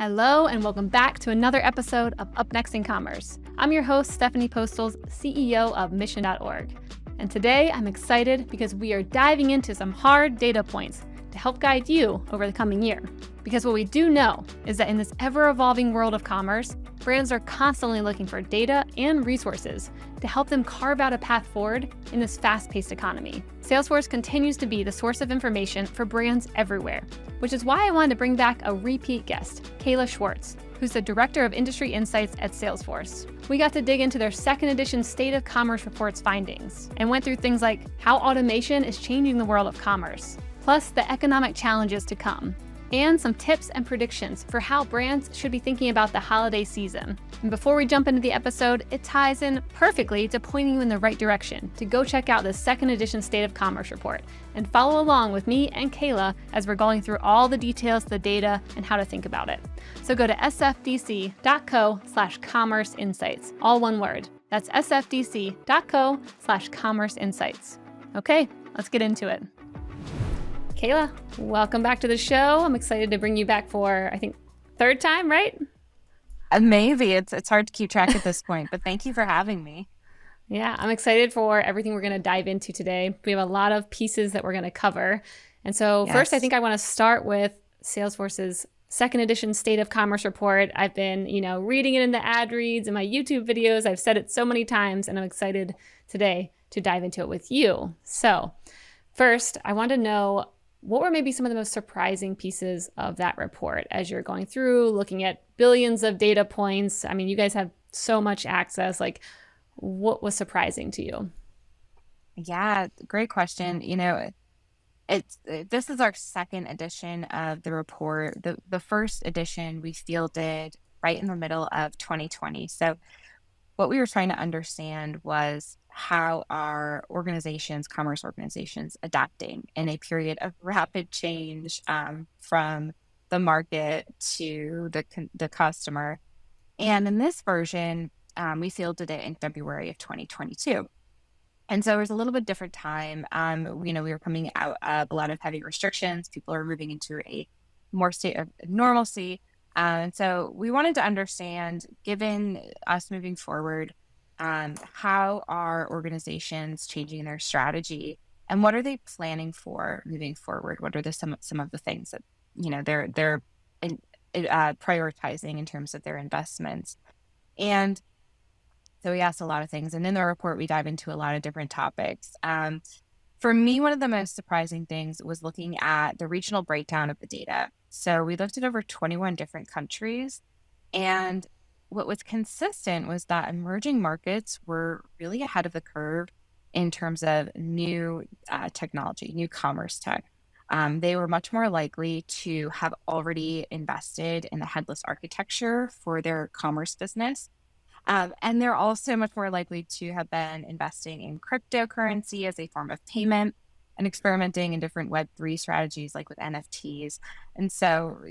Hello, and welcome back to another episode of Up Next in Commerce. I'm your host, Stephanie Postles, CEO of Mission.org. And today I'm excited because we are diving into some hard data points to help guide you over the coming year. Because what we do know is that in this ever-evolving world of commerce, brands are constantly looking for data and resources to help them carve out a path forward in this fast-paced economy. Salesforce continues to be the source of information for brands everywhere, which is why I wanted to bring back a repeat guest, Caila Schwartz, who's the Director of Industry Insights at Salesforce. We got to dig into their second edition State of Commerce Report's findings and went through things like how automation is changing the world of commerce, plus the economic challenges to come, and some tips and predictions for how brands should be thinking about the holiday season. And before we jump into the episode, it ties in perfectly to pointing you in the right direction to go check out the second edition State of Commerce report and follow along with me and Caila as we're going through all the details, the data, and how to think about it. So go to sfdc.co/commerce insights, all one word. That's sfdc.co/commerce insights. Okay, let's get into it. Caila, welcome back to the show. I'm excited to bring you back for, I think, third time, right? Maybe. It's hard to keep track at this point, but thank you for having me. Yeah, I'm excited for everything we're going to dive into today. We have a lot of pieces that we're going to cover. And so First, I think I want to start with Salesforce's second edition State of Commerce report. I've been, reading it in the ad reads and my YouTube videos. I've said it so many times, and I'm excited today to dive into it with you. So first, I want to know, what were maybe some of the most surprising pieces of that report as you're going through, looking at billions of data points? I mean, you guys have so much access. Like, what was surprising to you? Yeah, great question. This is our second edition of the report. The first edition we fielded right in the middle of 2020. So what we were trying to understand was how are commerce organizations adapting in a period of rapid change from the market to the customer. And in this version, we fielded it in February of 2022. And so it was a little bit different time. We were coming out of a lot of heavy restrictions. People are moving into a more state of normalcy. And so we wanted to understand, given us moving forward, how are organizations changing their strategy, and what are they planning for moving forward? What are some of the things that they're prioritizing in terms of their investments? And so we asked a lot of things, and in the report we dive into a lot of different topics. For me, one of the most surprising things was looking at the regional breakdown of the data. So we looked at over 21 different countries, and what was consistent was that emerging markets were really ahead of the curve in terms of new technology, new commerce tech. They were much more likely to have already invested in the headless architecture for their commerce business. And they're also much more likely to have been investing in cryptocurrency as a form of payment and experimenting in different Web3 strategies like with NFTs. And so,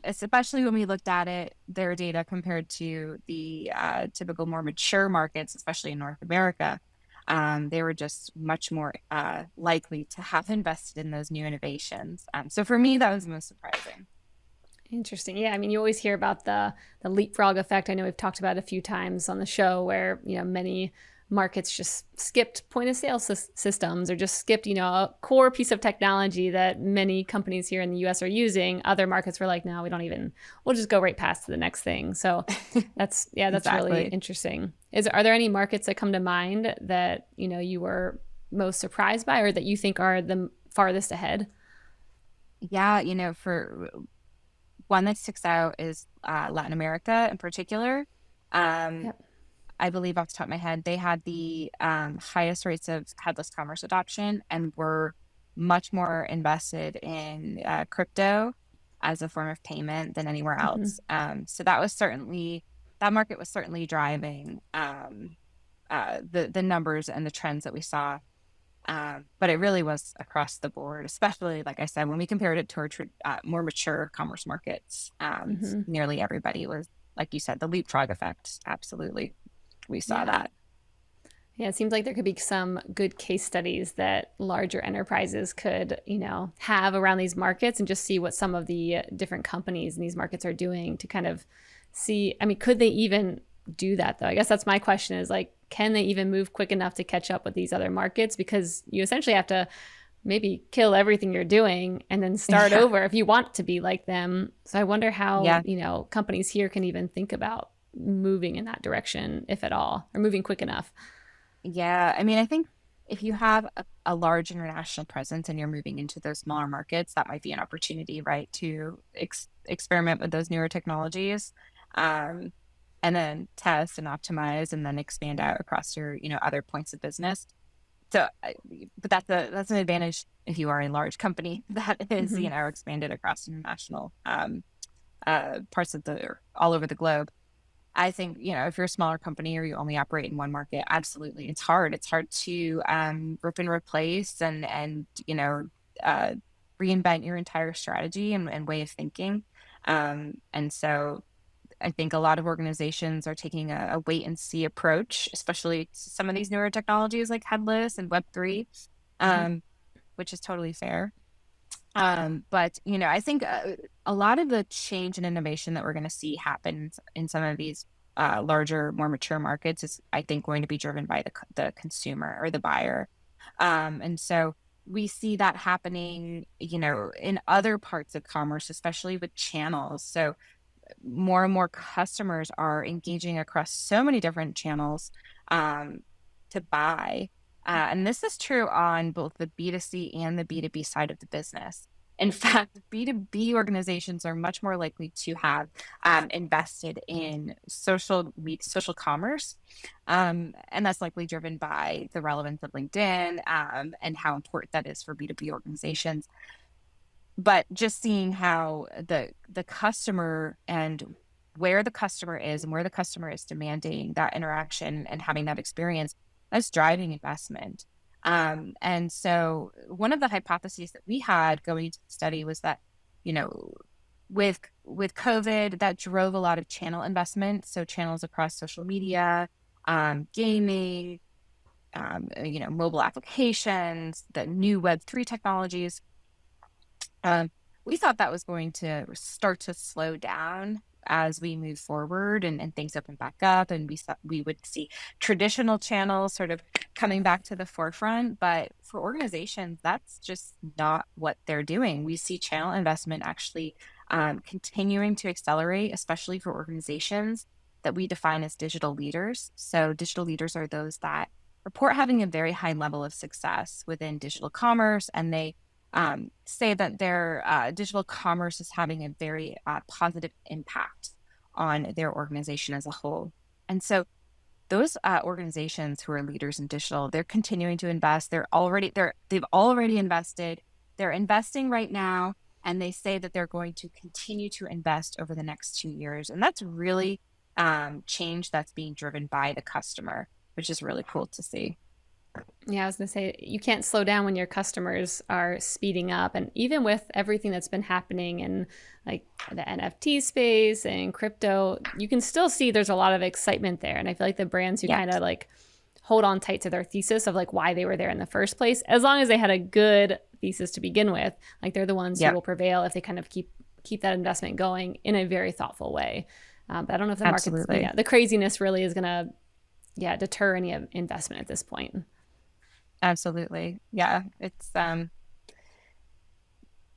especially when we looked at their data compared to the typical more mature markets, especially in North America, they were just much more likely to have invested in those new innovations. So for me, that was the most surprising. Interesting. Yeah, I mean, you always hear about the leapfrog effect. I know we've talked about it a few times on the show where, many markets just skipped point of sale systems or just skipped, a core piece of technology that many companies here in the US are using. Other markets were like, no, we'll just go right past to the next thing. So that's Exactly. Really interesting. Are there any markets that come to mind that, you were most surprised by or that you think are the farthest ahead? Yeah, for one that sticks out is Latin America in particular. Yep. I believe off the top of my head, they had the highest rates of headless commerce adoption and were much more invested in crypto as a form of payment than anywhere else. So that market was certainly driving the numbers and the trends that we saw. But it really was across the board, especially, like I said, when we compared it to our more mature commerce markets, nearly everybody was, like you said, the leapfrog effect. Absolutely. We saw that. Yeah, it seems like there could be some good case studies that larger enterprises could, have around these markets and just see what some of the different companies in these markets are doing to kind of see. I mean, could they even do that though? I guess that's my question is like, can they even move quick enough to catch up with these other markets? Because you essentially have to maybe kill everything you're doing and then start Yeah. over if you want to be like them. So I wonder how, Yeah. companies here can even think about moving in that direction, if at all, or moving quick enough. Yeah. I mean, I think if you have a large international presence and you're moving into those smaller markets, that might be an opportunity, right, to experiment with those newer technologies, um, and then test and optimize and then expand out across your, other points of business. So, but that's an advantage if you are a large company that is, Hmm. expanded across international parts of or all over the globe. I think, if you're a smaller company or you only operate in one market, absolutely, it's hard. It's hard to rip and replace and uh, reinvent your entire strategy and way of thinking. And so I think a lot of organizations are taking a wait and see approach, especially to some of these newer technologies like headless and Web3, Hmm. um, which is totally fair. But I think a lot of the change and innovation that we're going to see happen in some of these larger, more mature markets is, I think, going to be driven by the consumer or the buyer. And so we see that happening, in other parts of commerce, especially with channels. So more and more customers are engaging across so many different channels um, to buy. And this is true on both the B2C and the B2B side of the business. In fact, B2B organizations are much more likely to have invested in social commerce. And that's likely driven by the relevance of LinkedIn and how important that is for B2B organizations. But just seeing how the customer and where the customer is and where the customer is demanding that interaction and having that experience, that's driving investment. And so one of the hypotheses that we had going into the study was that, you know, with COVID, that drove a lot of channel investment. So channels across social media, gaming, mobile applications, the new Web3 technologies. Um, we thought that was going to start to slow down as we move forward and things open back up, and we would see traditional channels sort of coming back to the forefront. But for organizations, that's just not what they're doing. We see channel investment actually continuing to accelerate, especially for organizations that we define as digital leaders. So digital leaders are those that report having a very high level of success within digital commerce, and they say that their digital commerce is having a very positive impact on their organization as a whole. And so those organizations who are leaders in digital, they're continuing to invest. They've already invested. They're investing right now, and they say that they're going to continue to invest over the next 2 years. And that's really change that's being driven by the customer, which is really cool to see. Yeah, I was going to say, you can't slow down when your customers are speeding up. And even with everything that's been happening in like the NFT space and crypto, you can still see there's a lot of excitement there. And I feel like the brands who Yeah. kind of like hold on tight to their thesis of like why they were there in the first place, as long as they had a good thesis to begin with, like they're the ones who Yeah. will prevail if they kind of keep that investment going in a very thoughtful way. But I don't know if the market's, Absolutely. the craziness really is going to, deter any investment at this point. Absolutely. Yeah. It's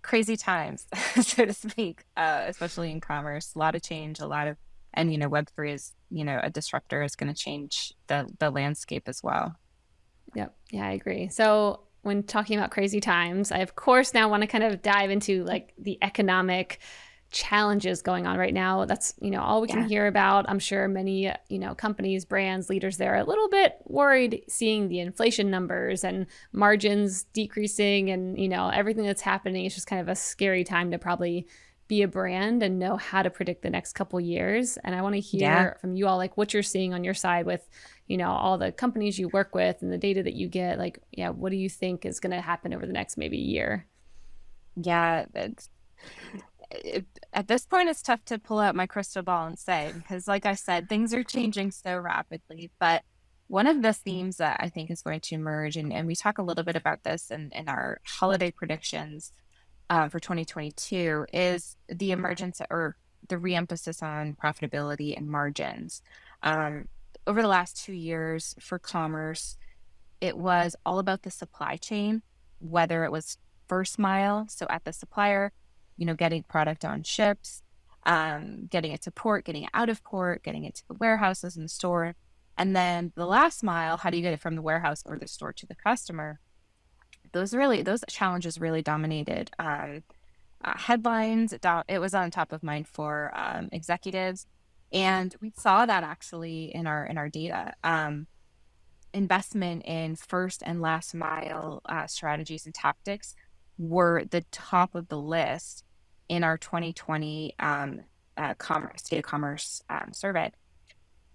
crazy times, so to speak, especially in commerce. A lot of change, and Web3 is, a disruptor, is going to change the landscape as well. Yep. Yeah, I agree. So when talking about crazy times, I of course now want to kind of dive into like the economic challenges going on right now. That's, all we can Yeah. hear about. I'm sure many, companies, brands, leaders there are a little bit worried seeing the inflation numbers and margins decreasing and, everything that's happening. It's just kind of a scary time to probably be a brand and know how to predict the next couple years. And I want to Yeah. hear from you all like what you're seeing on your side with, all the companies you work with and the data that you get. Like, yeah, what do you think is going to happen over the next maybe year? Yeah. At this point, it's tough to pull out my crystal ball and say, because like I said, things are changing so rapidly. But one of the themes that I think is going to emerge, and we talk a little bit about this in our holiday predictions for 2022, is the emergence or the reemphasis on profitability and margins. Um, Over the last 2 years for commerce, it was all about the supply chain, whether it was first mile, so at the supplier, getting product on ships, getting it to port, getting it out of port, getting it to the warehouses and the store. And then the last mile, how do you get it from the warehouse or the store to the customer? Those challenges really dominated headlines. It was on top of mind for executives, and we saw that actually in our data. Investment in first and last mile strategies and tactics were the top of the list in our 2020 state of commerce survey.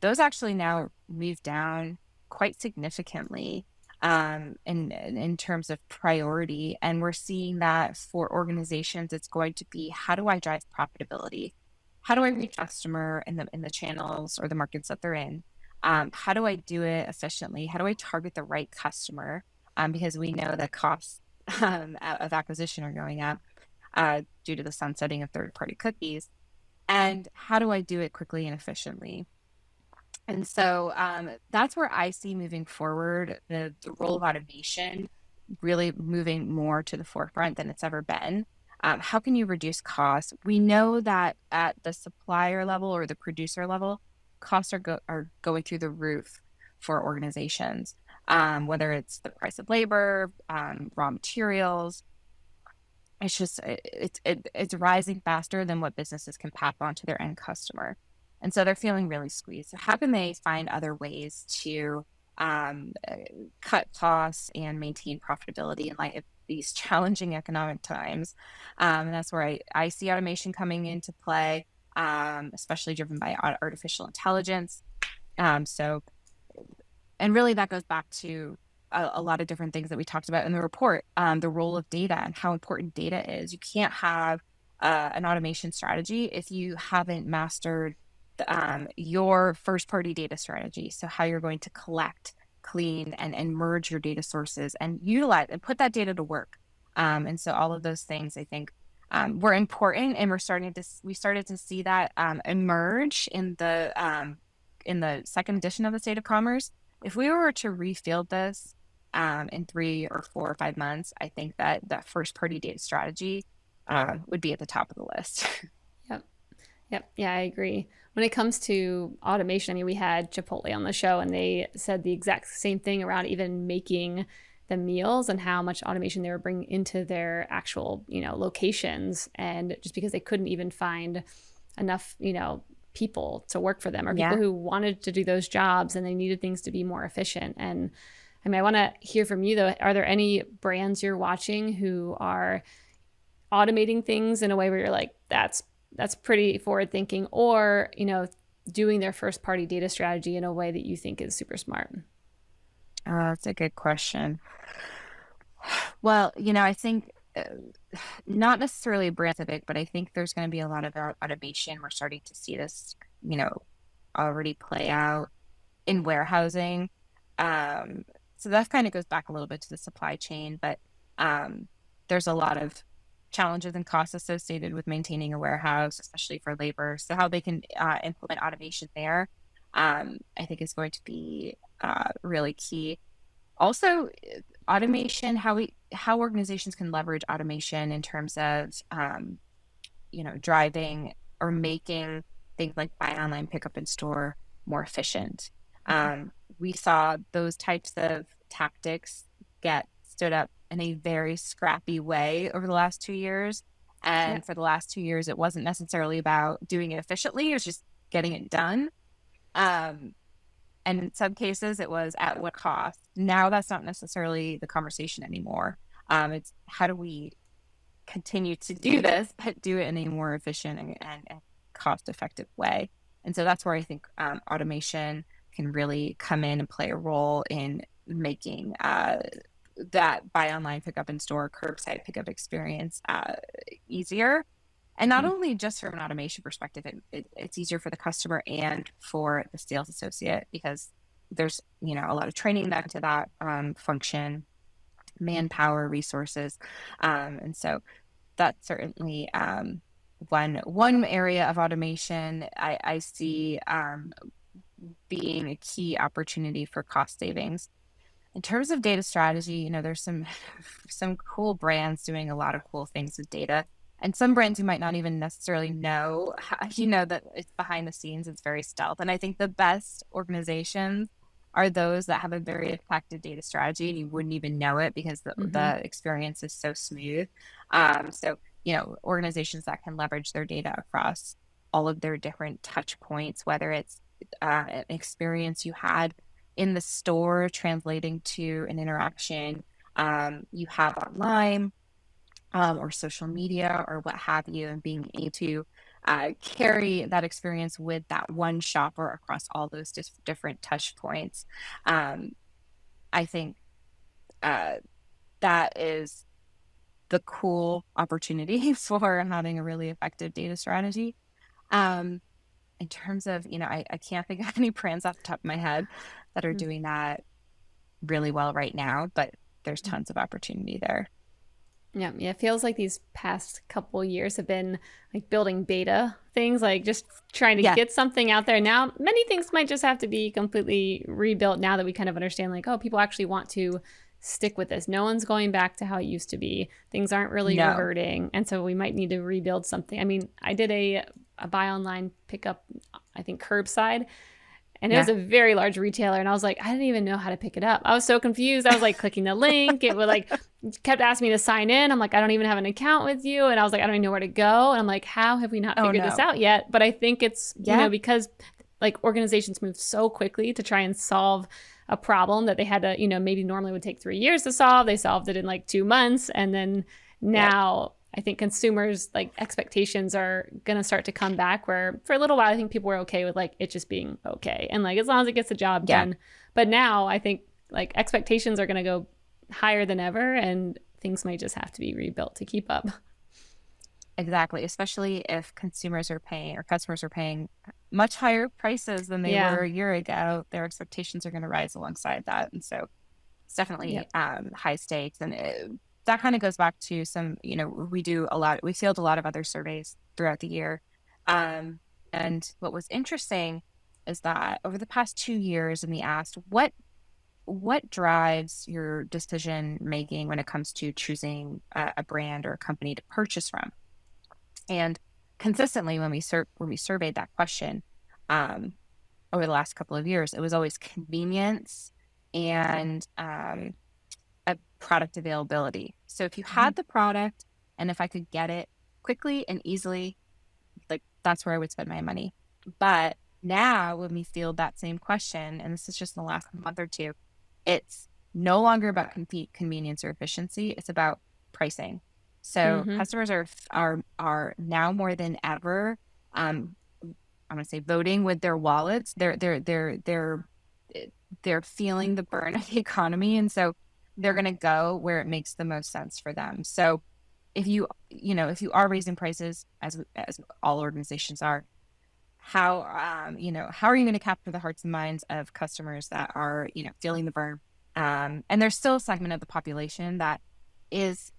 Those actually now moved down quite significantly in terms of priority, and we're seeing that for organizations, it's going to be, how do I drive profitability? How do I reach customer in the channels or the markets that they're in? How do I do it efficiently? How do I target the right customer? Because we know that costs of acquisition are going up due to the sunsetting of third-party cookies. And how do I do it quickly and efficiently? And so that's where I see moving forward the role of automation really moving more to the forefront than it's ever been. How can you reduce costs? We know that at the supplier level or the producer level, costs are going through the roof for organizations, whether it's the price of labor, raw materials. It's rising faster than what businesses can pass on to their end customer. And so they're feeling really squeezed. So how can they find other ways to cut costs and maintain profitability in light of these challenging economic times? And that's where I see automation coming into play, especially driven by artificial intelligence. And really that goes back to a lot of different things that we talked about in the report, the role of data and how important data is. You can't have an automation strategy if you haven't mastered your first party data strategy. So how you're going to collect, clean, and merge your data sources and utilize and put that data to work. And so all of those things, I think, were important, and we started to see that emerge in the second edition of the State of Commerce. If we were to refield this in 3 or 4 or 5 months, I think that first party data strategy would be at the top of the list. Yep. Yeah, I agree. When it comes to automation, I mean, we had Chipotle on the show and they said the exact same thing around even making the meals and how much automation they were bringing into their actual, locations. And just because they couldn't even find enough, people to work for them, or people who wanted to do those jobs, and they needed things to be more efficient. And I mean, I want to hear from you though. Are there any brands you're watching who are automating things in a way where you're like, that's pretty forward thinking, or, doing their first party data strategy in a way that you think is super smart? That's a good question. Well, I think not necessarily brand specific, but I think there's going to be a lot of automation. We're starting to see this, already play out in warehousing. So that kind of goes back a little bit to the supply chain, but there's a lot of challenges and costs associated with maintaining a warehouse, especially for labor. So how they can implement automation there, I think is going to be really key. Also, automation, how organizations can leverage automation in terms of, driving or making things like buy online, pick up in store more efficient. We saw those types of tactics get stood up in a very scrappy way over the last 2 years. And for the last 2 years, it wasn't necessarily about doing it efficiently. It was just getting it done. And in some cases, it was at what cost. Now that's not necessarily the conversation anymore. It's how do we continue to do this, but do it in a more efficient and cost-effective way. And so that's where I think automation can really come in and play a role in making that buy online, pick up in store, curbside pickup experience easier. And not only just from an automation perspective, it's easier for the customer and for the sales associate, because there's, a lot of training back to that function, manpower, resources. And so that's certainly one area of automation I see being a key opportunity for cost savings. In terms of data strategy, there's some cool brands doing a lot of cool things with data. And some brands you might not even necessarily know, that it's behind the scenes, it's very stealth. And I think the best organizations are those that have a very effective data strategy and you wouldn't even know it because the experience is so smooth. So, organizations that can leverage their data across all of their different touch points, whether it's an experience you had in the store translating to an interaction you have online, or social media or what have you, and being able to carry that experience with that one shopper across all those different touch points. I think that is the cool opportunity for having a really effective data strategy. In terms of, I can't think of any brands off the top of my head that are doing that really well right now, but there's tons of opportunity there. Yeah, it feels like these past couple years have been like building beta things, like just trying to get something out there. Now, many things might just have to be completely rebuilt now that we kind of understand, like, oh, people actually want to stick with this. No one's going back to how it used to be. Things aren't really reverting. And so we might need to rebuild something. I mean, I did a buy online pickup, I think curbside. And it was a very large retailer. And I was like, I didn't even know how to pick it up. I was so confused. I was like clicking the link. It would kept asking me to sign in. I'm like, I don't even have an account with you. And I was like, I don't even know where to go. And I'm like, how have we not figured this out yet? But I think it's, because like organizations move so quickly to try and solve a problem that they had to, maybe normally would take 3 years to solve. They solved it in like 2 months. And then now I think consumers expectations are going to start to come back where for a little while, I think people were okay with it just being okay. And as long as it gets the job done. But now I think expectations are going to go higher than ever and things might just have to be rebuilt to keep up. Exactly. Especially if consumers are paying or customers are paying much higher prices than they were a year ago, their expectations are going to rise alongside that. And so it's definitely high stakes. And that kind of goes back to some, we field a lot of other surveys throughout the year. And what was interesting is that over the past 2 years, and we asked what drives your decision making when it comes to choosing a brand or a company to purchase from? And consistently when we surveyed that question over the last couple of years, it was always convenience and a product availability. So if you had the product and if I could get it quickly and easily, that's where I would spend my money. But now when we field that same question, and this is just in the last month or two, it's no longer about convenience or efficiency. It's about pricing. So customers are now more than ever, I'm going to say voting with their wallets. They're feeling the burn of the economy. And so they're going to go where it makes the most sense for them. So if you are raising prices as all organizations are, how are you going to capture the hearts and minds of customers that are, feeling the burn? And there's still a segment of the population that is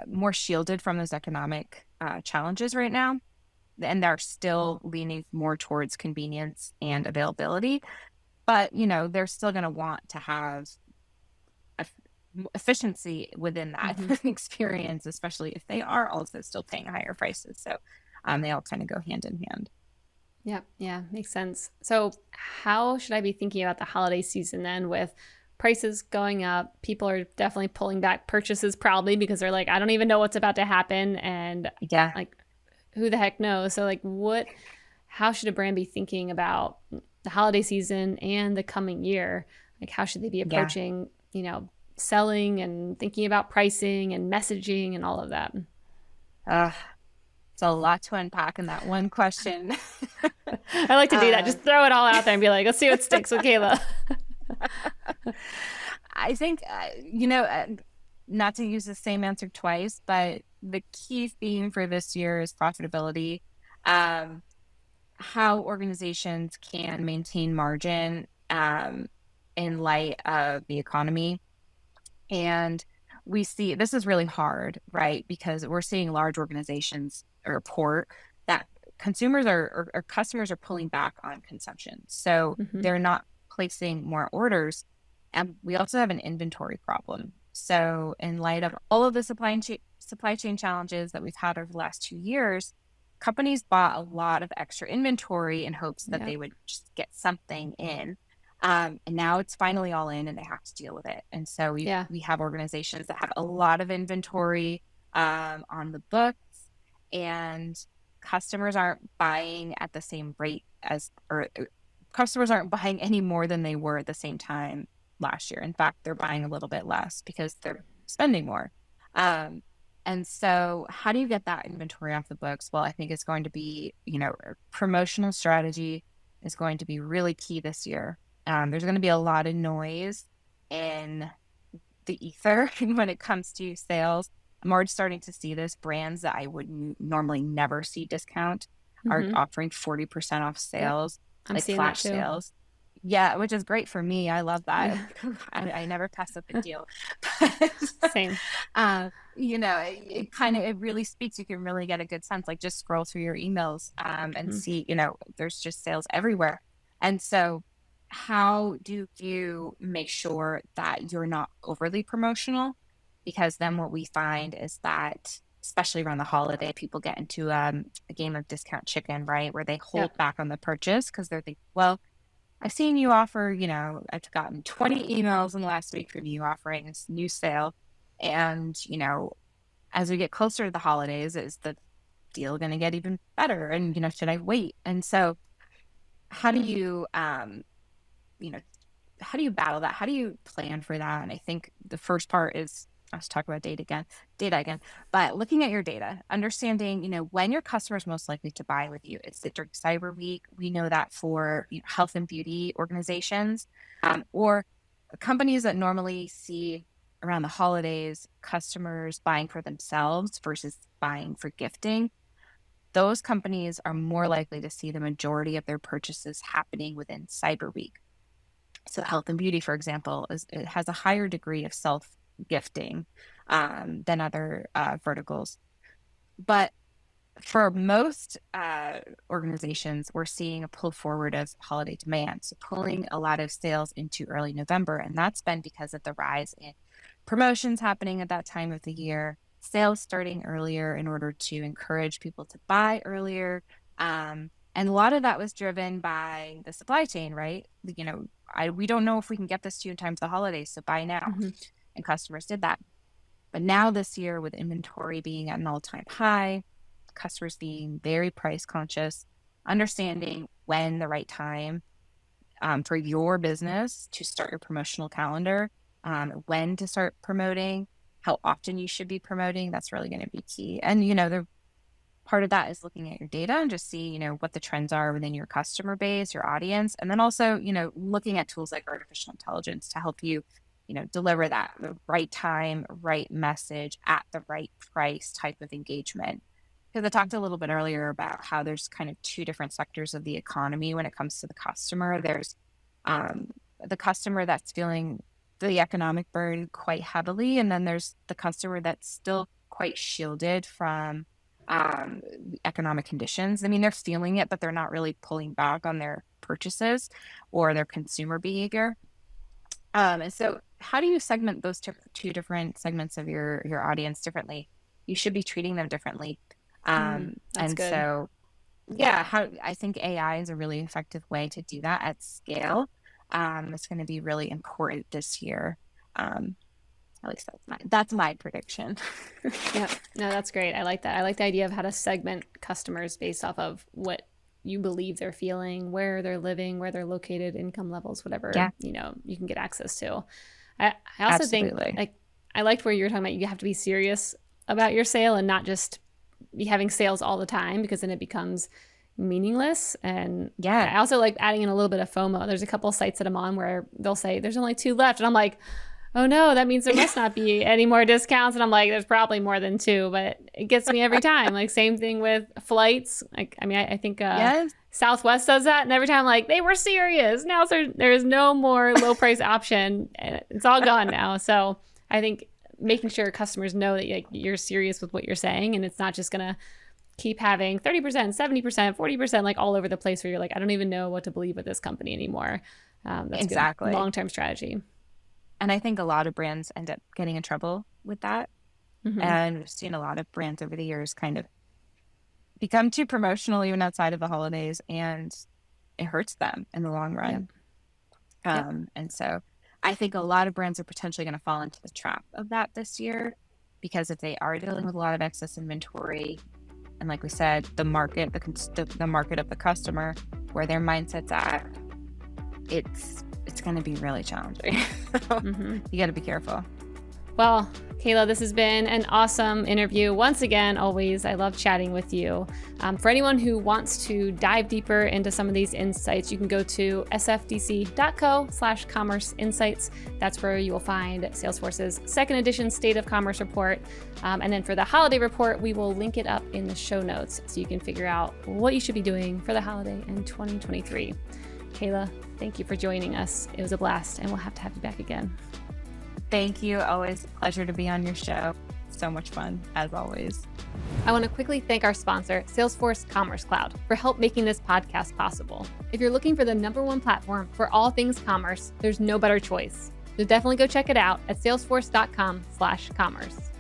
more shielded from those economic challenges right now. And they're still leaning more towards convenience and availability. But, they're still going to want to have efficiency within that experience, especially if they are also still paying higher prices. So they all kind of go hand in hand. Yeah, makes sense. So how should I be thinking about the holiday season then with prices going up? People are definitely pulling back purchases probably because they're like, I don't even know what's about to happen. And who the heck knows? So how should a brand be thinking about the holiday season and the coming year? How should they be approaching, selling and thinking about pricing and messaging and all of that? It's a lot to unpack in that one question. I like to do that. Just throw it all out there and be like, let's see what sticks with Caila. I think, not to use the same answer twice, but the key theme for this year is profitability. how organizations can maintain margin in light of the economy. And we see this is really hard, right? Because we're seeing large organizations report that consumers or customers are pulling back on consumption. So Hmm. they're not placing more orders. And we also have an inventory problem. So in light of all of the supply chain challenges that we've had over the last 2 years, companies bought a lot of extra inventory in hopes that Yep. they would just get something in. And now it's finally all in and they have to deal with it. And so Yeah. we have organizations that have a lot of inventory on the books, and customers aren't buying at the same rate or customers aren't buying any more than they were at the same time last year. In fact, they're buying a little bit less because they're spending more. Um, and so how do you get that inventory off the books? Well, I think it's going to be, a promotional strategy is going to be really key this year. There's going to be a lot of noise in the ether when it comes to sales. I'm already starting to see this. Brands that I would normally never see discount are Hmm. offering 40% off Yep. sales, I'm like seeing that flash too. sales. Yeah, which is great for me. I love that. Yeah. I never pass up a deal. But, Same. it really speaks. You can really get a good sense. Like just scroll through your emails and Hmm. see, there's just sales everywhere. And so how do you make sure that you're not overly promotional? Because then what we find is that, especially around the holiday, people get into a game of discount chicken, right? Where they hold Yep. back on the purchase because they're thinking, well, I've seen you offer, I've gotten 20 emails in the last week from you offering this new sale. And, as we get closer to the holidays, is the deal going to get even better? And, should I wait? And so how do you, you know, how do you battle that? How do you plan for that? And I think the first part is, let's talk about data again, but looking at your data, understanding, when your customer is most likely to buy with you. Is it during Cyber Week? We know that for health and beauty organizations, or companies that normally see around the holidays, customers buying for themselves versus buying for gifting. Those companies are more likely to see the majority of their purchases happening within Cyber Week. So health and beauty, for example, it has a higher degree of self gifting than other verticals. But for most organizations, we're seeing a pull forward of holiday demand. So pulling a lot of sales into early November. And that's been because of the rise in promotions happening at that time of the year, sales starting earlier in order to encourage people to buy earlier. And a lot of that was driven by the supply chain, right? We don't know if we can get this to you in time for the holidays, so buy now. Hmm. And customers did that. But now this year, with inventory being at an all-time high, customers being very price conscious, understanding when the right time for your business to start your promotional calendar, when to start promoting, how often you should be promoting, that's really going to be key. And, the part of that is looking at your data and just see, what the trends are within your customer base, your audience. And then also, looking at tools like artificial intelligence to help you, deliver that the right time, right message at the right price type of engagement. Because I talked a little bit earlier about how there's kind of two different sectors of the economy when it comes to the customer. There's um, the customer that's feeling the economic burden quite heavily, and then there's the customer that's still quite shielded from economic conditions. I mean, they're feeling it, but they're not really pulling back on their purchases or their consumer behavior. And so, how do you segment those two different segments of your audience differently? You should be treating them differently. That's And good. so, yeah, how I think AI is a really effective way to do that at scale. It's going to be really important this year. Um, at least that's my prediction. Yep. No, that's great. I like that. I like the idea of how to segment customers based off of what you believe they're feeling, where they're living, where they're located, income levels, whatever, Yeah, you can get access to. I also think absolutely. like I liked where you were talking about you have to be serious about your sale and not just be having sales all the time because then it becomes meaningless. And Yeah. I also like adding in a little bit of FOMO. There's a couple of sites that I'm on where they'll say there's only two left. And I'm like, oh no, that means there must not be any more discounts. And I'm like, there's probably more than two, but it gets me every time. Like same thing with flights. Like, I mean, I think Yes. Southwest does that. And every time I'm like, they were serious. Now there is no more low price option. It's all gone now. So I think making sure customers know that you're serious with what you're saying. And it's not just going to keep having 30%, 70%, 40%, like all over the place where you're like, I don't even know what to believe with this company anymore. That's Exactly. good long-term strategy. And I think a lot of brands end up getting in trouble with that. Mm-hmm. And we've seen a lot of brands over the years kind of become too promotional even outside of the holidays, and it hurts them in the long run. Yep. And so I think a lot of brands are potentially going to fall into the trap of that this year, because if they are dealing with a lot of excess inventory, and like we said, the market, the market of the customer, where their mindset's at, it's going to be really challenging. So you got to be careful. Well, Caila, this has been an awesome interview. Once again, always, I love chatting with you. For anyone who wants to dive deeper into some of these insights, you can go to sfdc.co/commerce insights. That's where you will find Salesforce's second edition State of Commerce report. And then for the holiday report, we will link it up in the show notes so you can figure out what you should be doing for the holiday in 2023. Caila, thank you for joining us. It was a blast, and we'll have to have you back again. Thank you. Always a pleasure to be on your show. So much fun, as always. I want to quickly thank our sponsor, Salesforce Commerce Cloud, for help making this podcast possible. If you're looking for the #1 platform for all things commerce, there's no better choice. So definitely go check it out at salesforce.com/commerce.